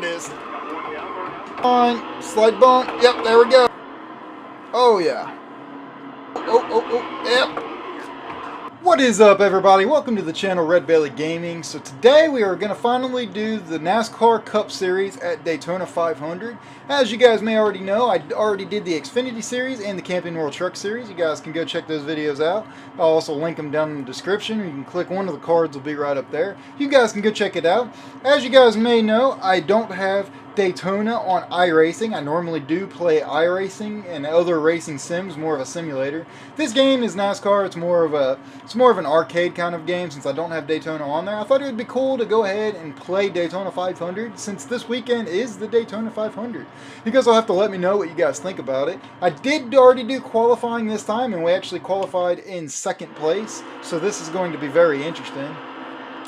it is. On, slight bump. Yep, there we go. Oh, yeah. Yep. What is up, everybody? Welcome to the channel Red Belly Gaming. So today we are going to finally do the NASCAR Cup Series at Daytona 500. As you guys may already know, I already did the Xfinity Series and the Camping World Truck Series. You guys can go check those videos out. I'll also link them down in the description. You can click one of the cards, will be right up there. You guys can go check it out. As you guys may know, I don't have Daytona on iRacing. I normally do play iRacing and other racing sims, more of a simulator. This game is NASCAR. It's more of an arcade kind of game since I don't have Daytona on there. I thought it would be cool to go ahead and play Daytona 500 since this weekend is the Daytona 500. You guys will have to let me know what you guys think about it. I did already do qualifying this time and we actually qualified in second place, so this is going to be very interesting.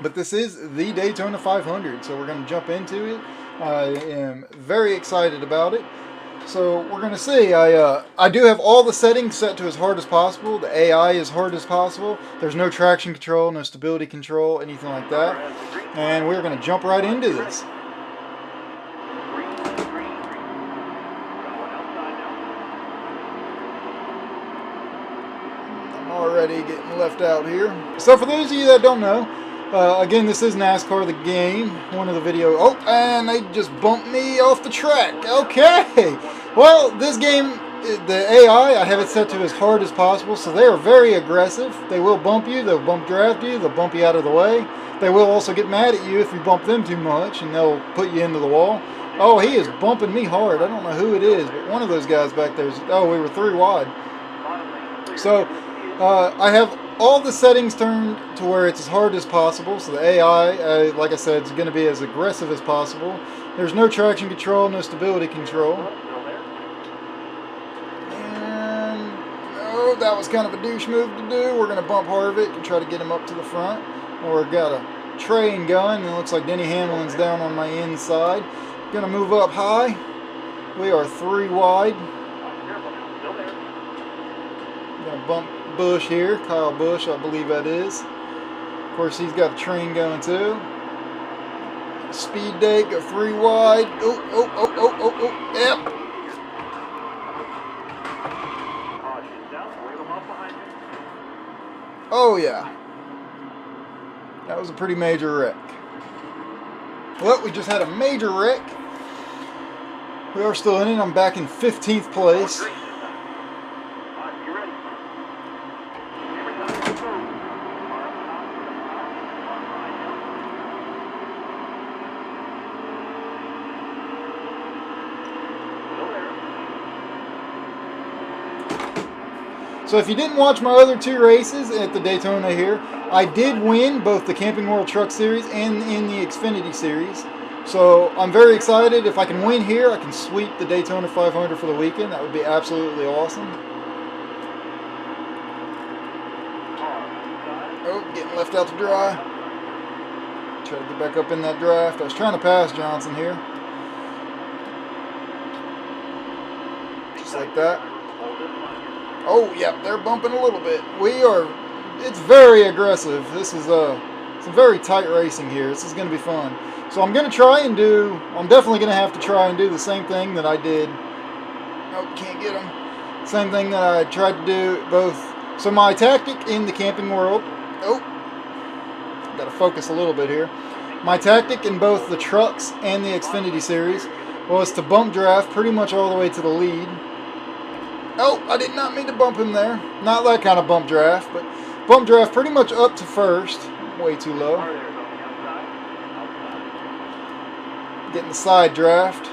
But this is the Daytona 500, so we're going to jump into it. I am very excited about it. So we're going to see. I do have all the settings set to as hard as possible. The AI as hard as possible. There's no traction control, no stability control, anything like that. And we're going to jump right into this. I'm already getting left out here. So for those of you that don't know, again, this is NASCAR, the game, one of the video. Oh, and they just bumped me off the track. Okay. Well, this game, the AI, I have it set to as hard as possible, so they are very aggressive. They will bump you, they'll bump draft you, they'll bump you out of the way. They will also get mad at you if you bump them too much, and they'll put you into the wall. Oh, he is bumping me hard. I don't know who it is, but one of those guys back there is, oh, we were 3 wide. So, I have all the settings turned to where it's as hard as possible, so the AI, like I said, is going to be as aggressive as possible. There's no traction control, no stability control. And, oh, that was kind of a douche move to do. We're going to bump Harvick and try to get him up to the front. Or got a train going, and it looks like Denny Hamlin's down on my inside. Going to move up high. We are 3 wide. Going to bump Bush here, Kyle Busch, I believe that is. Of course, he's got a train going too. Speed date, go 3 wide. Yep. Oh yeah. That was a pretty major wreck. Well, we just had a major wreck. We are still in it. I'm back in 15th place. So if you didn't watch my other 2 races at the Daytona here, I did win both the Camping World Truck Series and in the Xfinity Series. So I'm very excited. If I can win here, I can sweep the Daytona 500 for the weekend. That would be absolutely awesome. Oh, getting left out to dry. Try to get back up in that draft. I was trying to pass Johnson here. Just like that. Oh, yeah, they're bumping a little bit. It's very aggressive. This is some very tight racing here. This is going to be fun. So I'm definitely going to have to try and do the same thing that I did. Oh, can't get them. Same thing that I tried to do both. So my tactic in the Camping World, got to focus a little bit here. My tactic in both the trucks and the Xfinity Series was to bump draft pretty much all the way to the lead. Oh, I did not mean to bump him there. Not that kind of bump draft, but bump draft pretty much up to first. Way too low. Getting the side draft.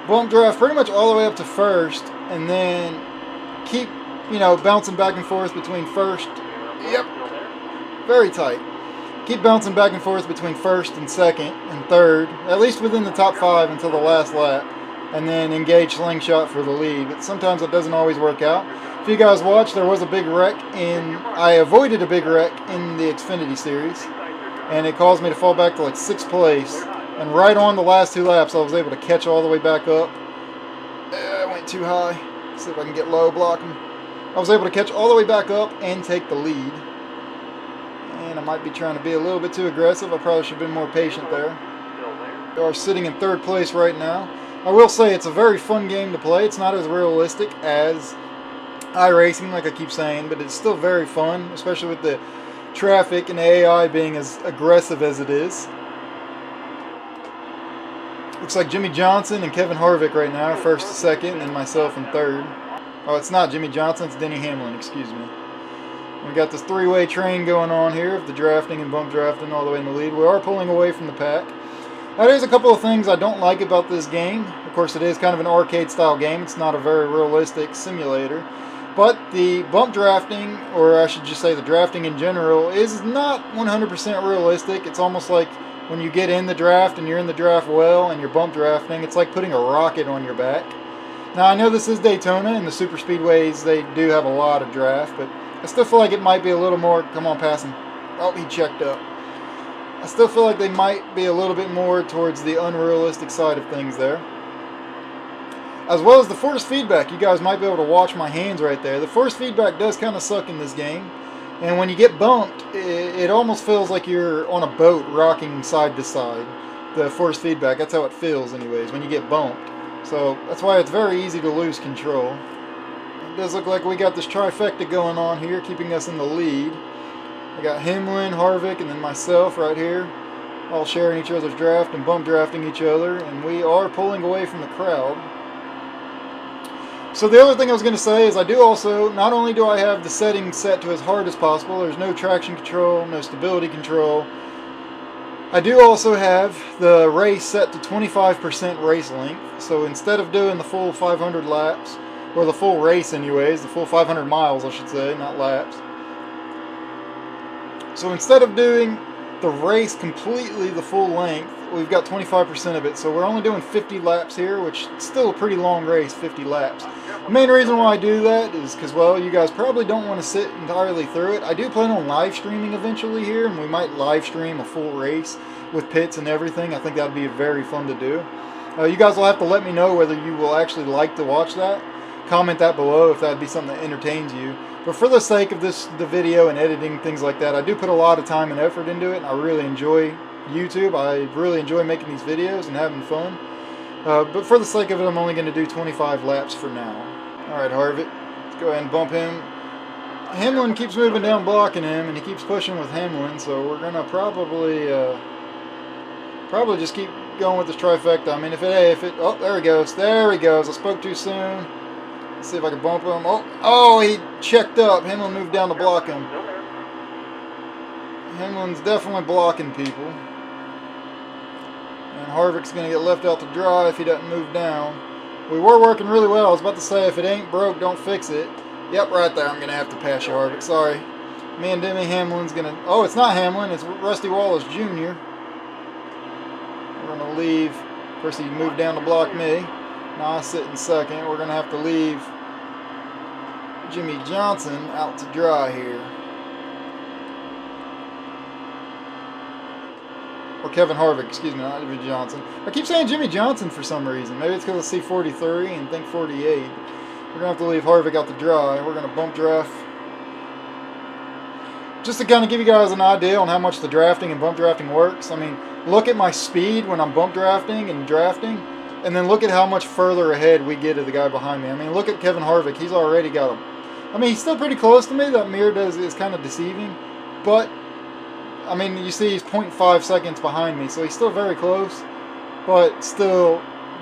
Bump draft pretty much all the way up to first, and then keep, bouncing back and forth between first. Yep. Very tight. Keep bouncing back and forth between first and second and third, at least within the top 5 until the last lap. And then engage slingshot for the lead. But sometimes it doesn't always work out. If you guys watched, there was a big wreck I avoided a big wreck in the Xfinity Series. And it caused me to fall back to like 6th place. And right on the last 2 laps, I was able to catch all the way back up. I went too high. See if I can get low, block him. I was able to catch all the way back up and take the lead. And I might be trying to be a little bit too aggressive. I probably should have been more patient there. are sitting in 3rd place right now. I will say it's a very fun game to play. It's not as realistic as iRacing, like I keep saying, but it's still very fun, especially with the traffic and the AI being as aggressive as it is. Looks like Jimmy Johnson and Kevin Harvick right now, 1st, 2nd, and myself in 3rd. Oh, it's not Jimmy Johnson, it's Denny Hamlin, excuse me. We got this 3-way train going on here of the drafting and bump drafting all the way in the lead. We are pulling away from the pack. Now, there's a couple of things I don't like about this game. Of course, it is kind of an arcade-style game. It's not a very realistic simulator. But the bump drafting, or I should just say the drafting in general, is not 100% realistic. It's almost like when you get in the draft and you're in the draft well and you're bump drafting, it's like putting a rocket on your back. Now, I know this is Daytona, and the super speedways, they do have a lot of draft, but I still feel like it might be a little more. Come on, pass him. Oh, he checked up. I still feel like they might be a little bit more towards the unrealistic side of things there. As well as the force feedback. You guys might be able to watch my hands right there. The force feedback does kind of suck in this game. And when you get bumped, it almost feels like you're on a boat rocking side to side. The force feedback, that's how it feels anyways, when you get bumped. So that's why it's very easy to lose control. It does look like we got this trifecta going on here, keeping us in the lead. I got Hamlin, Harvick, and then myself right here, all sharing each other's draft and bump drafting each other, and we are pulling away from the crowd. So the other thing I was going to say is I do also, not only do I have the settings set to as hard as possible, there's no traction control, no stability control, I do also have the race set to 25% race length. So instead of doing the full 500 laps, or the full race anyways, the full 500 miles I should say, not laps. So instead of doing the race completely the full length, we've got 25% of it. So we're only doing 50 laps here, which is still a pretty long race, 50 laps. The main reason why I do that is because, well, you guys probably don't want to sit entirely through it. I do plan on live streaming eventually here, and we might live stream a full race with pits and everything. I think that would be very fun to do. You guys will have to let me know whether you will actually like to watch that. Comment that below if that would be something that entertains you. But for the sake of the video and editing, things like that, I do put a lot of time and effort into it, and I really enjoy YouTube. I really enjoy making these videos and having fun. But for the sake of it, I'm only going to do 25 laps for now. Alright, Harvick, let's go ahead and bump him. Hamlin keeps moving down blocking him, and he keeps pushing with Hamlin, so we're going to probably just keep going with this trifecta. I mean, oh, there he goes. There he goes. I spoke too soon. Let's see if I can bump him. Oh, he checked up. Hamlin moved down to block him. Hamlin's definitely blocking people. And Harvick's going to get left out to dry if he doesn't move down. We were working really well. I was about to say, if it ain't broke, don't fix it. Yep, right there. I'm going to have to pass you, Harvick. Sorry. Me and Demi Hamlin's going to... Oh, it's not Hamlin. It's Rusty Wallace Jr. We're going to leave. Of course, he moved down to block me. Now I sit in second. We're going to have to leave Jimmy Johnson out to dry here. Or Kevin Harvick, excuse me, not Jimmy Johnson. I keep saying Jimmy Johnson for some reason. Maybe it's because I see 43 and think 48. We're going to have to leave Harvick out to dry. We're going to bump draft. Just to kind of give you guys an idea on how much the drafting and bump drafting works. I mean, look at my speed when I'm bump drafting and drafting. And then look at how much further ahead we get of the guy behind me. I mean, look at Kevin Harvick. He's already got him. I mean, he's still pretty close to me. That mirror is kind of deceiving. But, I mean, you see he's 0.5 seconds behind me. So he's still very close. But still,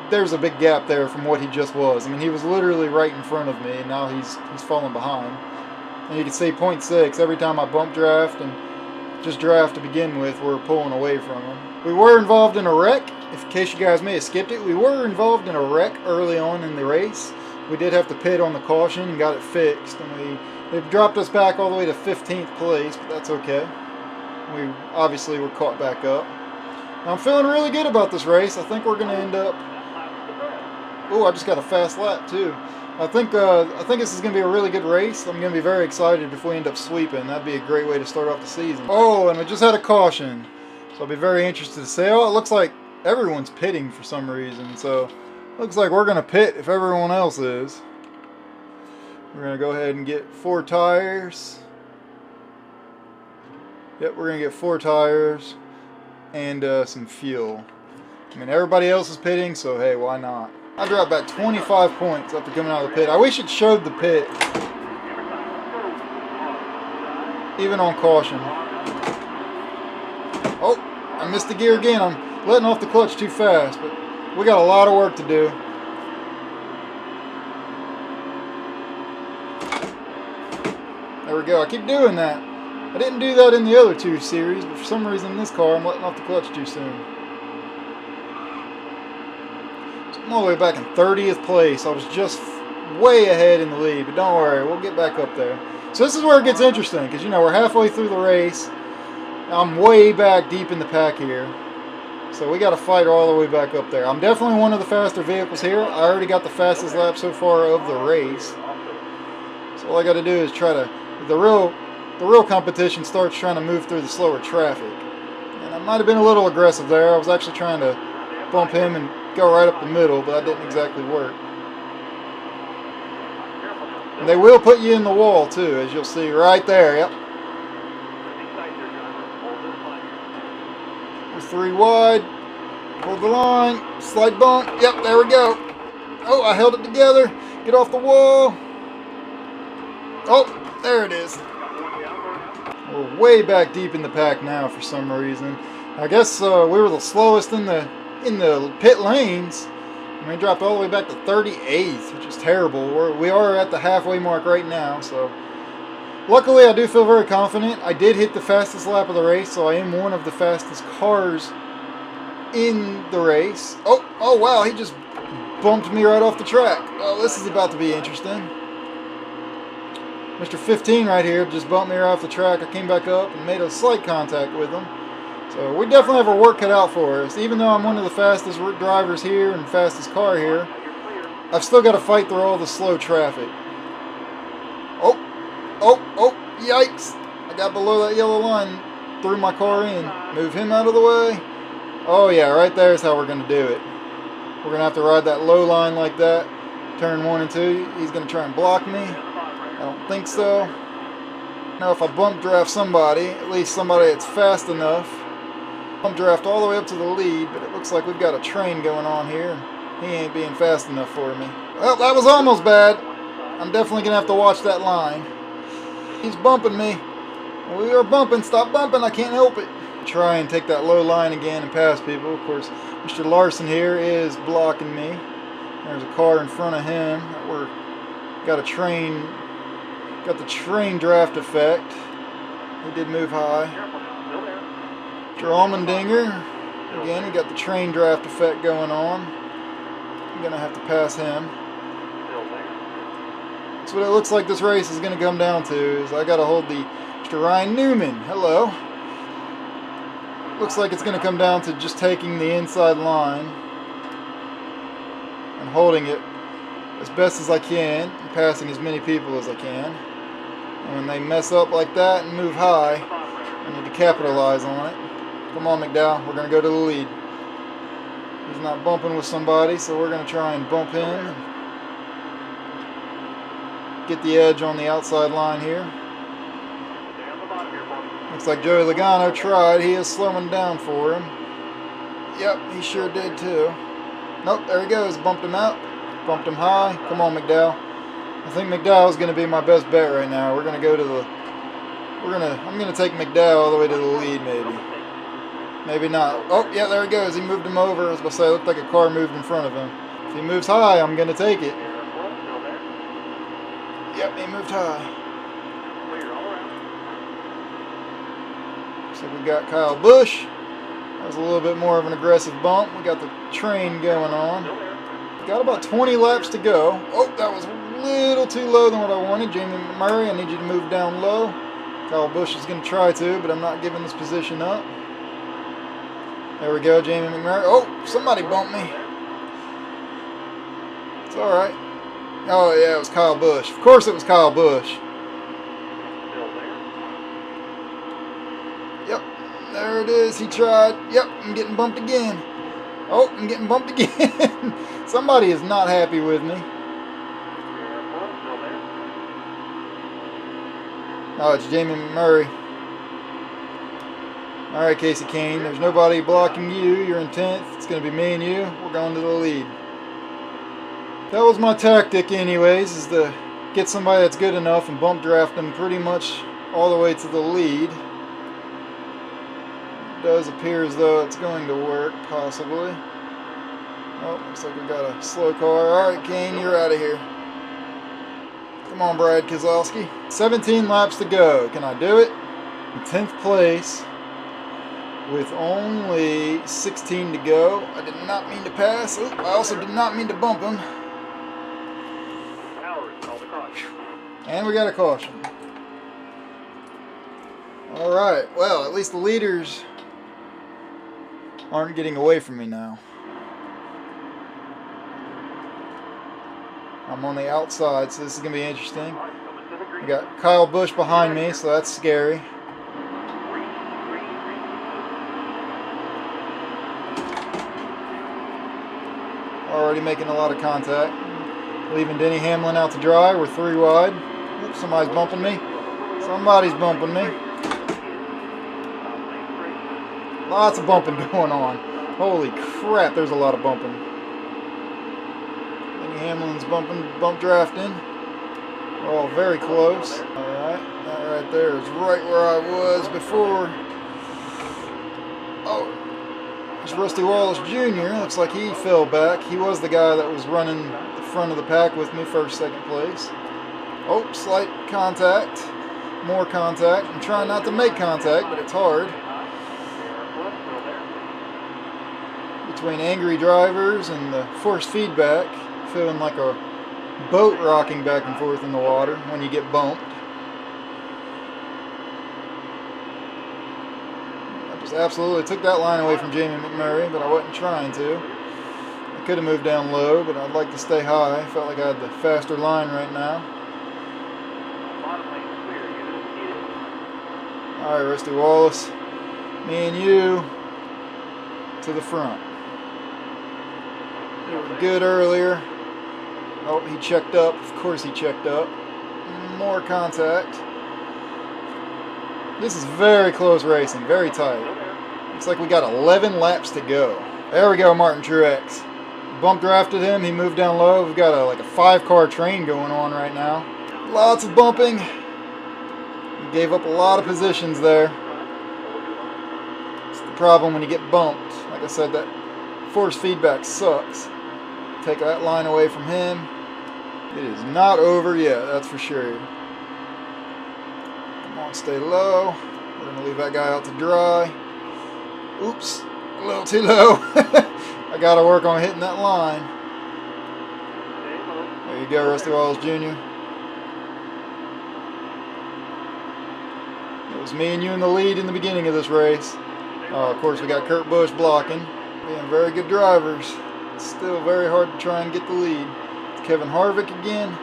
there's a big gap there from what he just was. I mean, he was literally right in front of me. And now he's falling behind. And you can see 0.6 every time I bump draft and just draft to begin with, we're pulling away from him. We were involved in a wreck. In case you guys may have skipped it, we were involved in a wreck early on in the race. We did have to pit on the caution and got it fixed, and they've dropped us back all the way to 15th place, but that's okay. We obviously were caught back up. Now, I'm feeling really good about this race. I think we're going to end up... Oh, I just got a fast lap too. I think this is going to be a really good race. I'm going to be very excited if we end up sweeping. That'd be a great way to start off the season. Oh, and we just had a caution. So I'll be very interested to see. Oh, it looks like everyone's pitting for some reason. So looks like we're going to pit if everyone else is. We're going to go ahead and get 4 tires. Yep, we're going to get 4 tires and some fuel. I mean, everybody else is pitting, so hey, why not? I dropped back 25 points after coming out of the pit. I wish it showed the pit, even on caution. Oh, I missed the gear again. I'm letting off the clutch too fast, but we got a lot of work to do. There we go. I keep doing that. I didn't do that in the other two series, but for some reason in this car I'm letting off the clutch too soon. So I'm all the way back in 30th place. I was just way ahead in the lead, but don't worry, we'll get back up there. So this is where it gets interesting, because you know we're halfway through the race. I'm way back deep in the pack here. So we got to fight all the way back up there. I'm definitely one of the faster vehicles here. I already got the fastest lap so far of the race. So all I got to do is try to... The real competition starts trying to move through the slower traffic. And I might have been a little aggressive there. I was actually trying to bump him and go right up the middle, but that didn't exactly work. And they will put you in the wall too, as you'll see right there. Yep. We're 3 wide. Hold the line. Slight bump. Yep, there we go. Oh, I held it together. Get off the wall. Oh, there it is. We're way back deep in the pack now for some reason. I guess we were the slowest in the pit lanes. And we dropped all the way back to 38th, which is terrible. We are at the halfway mark right now, so luckily I do feel very confident. I did hit the fastest lap of the race, so I am one of the fastest cars in the race. Oh wow, he just bumped me right off the track. Oh, this is about to be interesting. Mr. 15 right here just bumped me right off the track. I came back up and made a slight contact with him. So we definitely have our work cut out for us. Even though I'm one of the fastest drivers here and fastest car here, I've still got to fight through all the slow traffic. Oh, yikes. I got below that yellow line, threw my car in. Move him out of the way. Oh yeah, right there is how we're going to do it. We're going to have to ride that low line like that. Turn 1 and 2. He's going to try and block me. I don't think so. Now if I bump draft somebody, at least somebody that's fast enough, bump draft all the way up to the lead, but it looks like we've got a train going on here. He ain't being fast enough for me. Well, that was almost bad. I'm definitely going to have to watch that line. He's bumping me. We are bumping. Stop bumping. I can't help it. Try and take that low line again and pass people. Of course, Mr. Larson here is blocking me. There's a car in front of him. We're got a train. Got the train draft effect. He did move high. Mr. Almendinger. Again, we got the train draft effect going on. I'm going to have to pass him. That's what it looks like this race is going to come down to. Is I got to hold the Mr. Ryan Newman. Hello. Looks like it's going to come down to just taking the inside line and holding it as best as I can and passing as many people as I can. And when they mess up like that and move high, I need to capitalize on it. Come on, McDowell. We're going to go to the lead. He's not bumping with somebody, so we're going to try and bump him and get the edge on the outside line here. Looks like Joey Logano tried. He is slowing down for him. Yep, he sure did too. Nope, there he goes. Bumped him out. Bumped him high. Come on, McDowell. I think McDowell is going to be my best bet right now. We're going to go to the... I'm going to take McDowell all the way to the lead, maybe. Maybe not. Oh, yeah, there he goes. He moved him over. I was about to say, it looked like a car moved in front of him. If he moves high, I'm going to take it. Yep, he moved high. So we got Kyle Busch. That was a little bit more of an aggressive bump. We got the train going on. Got about 20 laps to go. Oh, that was a little too low than what I wanted. Jamie Murray, I need you to move down low. Kyle Busch is going to try to, but I'm not giving this position up. There we go, Jamie McMurray. Oh, somebody bumped me. It's all right. Oh, yeah, it was Kyle Busch. Of course it was Kyle Busch. Yep, there it is. He tried. Yep, I'm getting bumped again. Oh, I'm getting bumped again. Somebody is not happy with me. Oh, it's Jamie McMurray. Alright, Casey Kane, there's nobody blocking you. You're in 10th. It's going to be me and you. We're going to the lead. That was my tactic anyways, is to get somebody that's good enough and bump draft them pretty much all the way to the lead. It does appear as though it's going to work, possibly. Oh, looks like we got a slow car. Alright, Kane, you're out of here. Come on, Brad Keselowski. 17 laps to go. Can I do it? In 10th place with only 16 to go. I did not mean to pass. Oop, I also did not mean to bump him. And we got a caution. Alright, well, at least the leaders aren't getting away from me now. I'm on the outside, so this is going to be interesting. We got Kyle Busch behind me, so that's scary. Already making a lot of contact. Leaving Denny Hamlin out to dry. We're 3 wide. Oops, somebody's bumping me. Somebody's bumping me. Lots of bumping going on. Holy crap, there's a lot of bumping. Denny Hamlin's bump drafting. We're all very close. Alright, that right there is right where I was before. Oh. There's Rusty Wallace Jr. Looks like he fell back. He was the guy that was running the front of the pack with me, first, second place. Oh, slight contact. More contact. I'm trying not to make contact, but it's hard. Between angry drivers and the forced feedback, feeling like a boat rocking back and forth in the water when you get bumped. Absolutely took that line away from Jamie McMurray, but I wasn't trying to. I could have moved down low, but I'd like to stay high. I felt like I had the faster line right now. Alright, Rusty Wallace. Me and you to the front. We were good earlier. Oh, he checked up. Of course he checked up. More contact. This is very close racing, very tight. Looks like we got 11 laps to go. There we go, Martin Truex. Bump drafted him, he moved down low. We've got like a 5-car train going on right now. Lots of bumping. He gave up a lot of positions there. It's the problem when you get bumped. Like I said, that force feedback sucks. Take that line away from him. It is not over yet, that's for sure. Stay low. We're going to leave that guy out to dry. Oops, a little too low. I got to work on hitting that line. There you go, Rusty Wallace Jr. It was me and you in the lead in the beginning of this race. Of course, we got Kurt Busch blocking. Being very good drivers. It's still very hard to try and get the lead. It's Kevin Harvick again.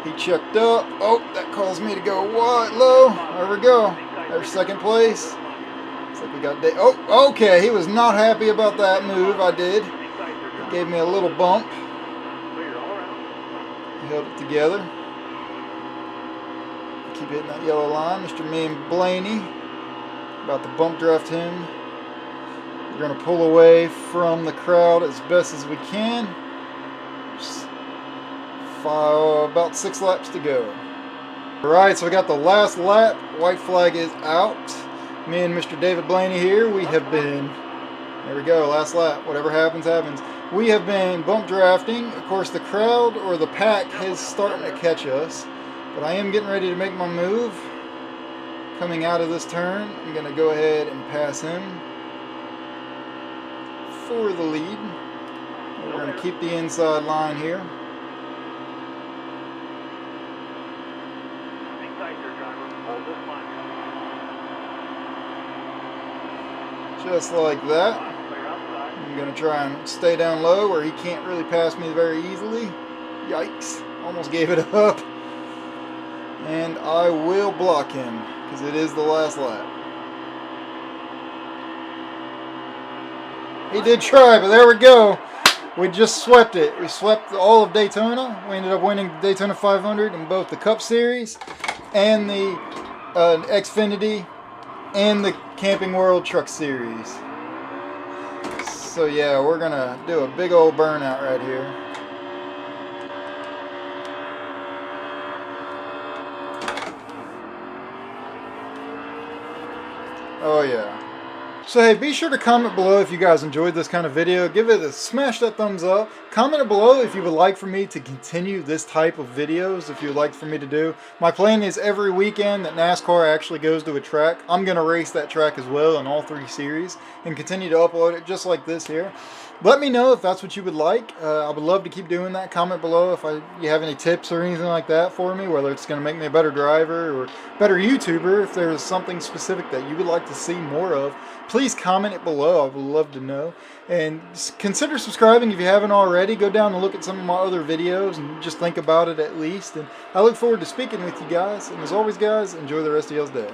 He checked up. Oh, that caused me to go wide, low. There we go. There's second place. Looks like we got oh, okay. He was not happy about that move I did. He gave me a little bump. He held it together. Keep hitting that yellow line. Mr. Me and Blaney. About to bump draft him. We're going to pull away from the crowd as best as we can. Just about 6 laps to go. Alright, so we got the last lap. White flag is out. Me and Mr. David Blaney here, we have been, there we go, last lap. Whatever happens, happens. We have been bump drafting. Of course, the crowd or the pack is starting to catch us. But I am getting ready to make my move. Coming out of this turn, I'm going to go ahead and pass him for the lead. We're going to keep the inside line here. Just like that. I'm going to try and stay down low where he can't really pass me very easily. Yikes. Almost gave it up. And I will block him because it is the last lap. He did try, but there we go. We just swept it. We swept all of Daytona. We ended up winning the Daytona 500 in both the Cup Series and the Xfinity and the Camping World Truck Series. So yeah, we're gonna do a big old burnout right here. Oh yeah. So hey, be sure to comment below if you guys enjoyed this kind of video. Give it smash that thumbs up. Comment below if you would like for me to continue this type of videos, if you would like for me to do. My plan is every weekend that NASCAR actually goes to a track, I'm going to race that track as well in all 3 series and continue to upload it just like this here. Let me know if that's what you would like. I would love to keep doing that. Comment below if you have any tips or anything like that for me, whether it's going to make me a better driver or better YouTuber. If there's something specific that you would like to see more of, please comment it below. I would love to know. And consider subscribing if you haven't already. Go down and look at some of my other videos and just think about it at least. And I look forward to speaking with you guys. And as always, guys, enjoy the rest of y'all's day.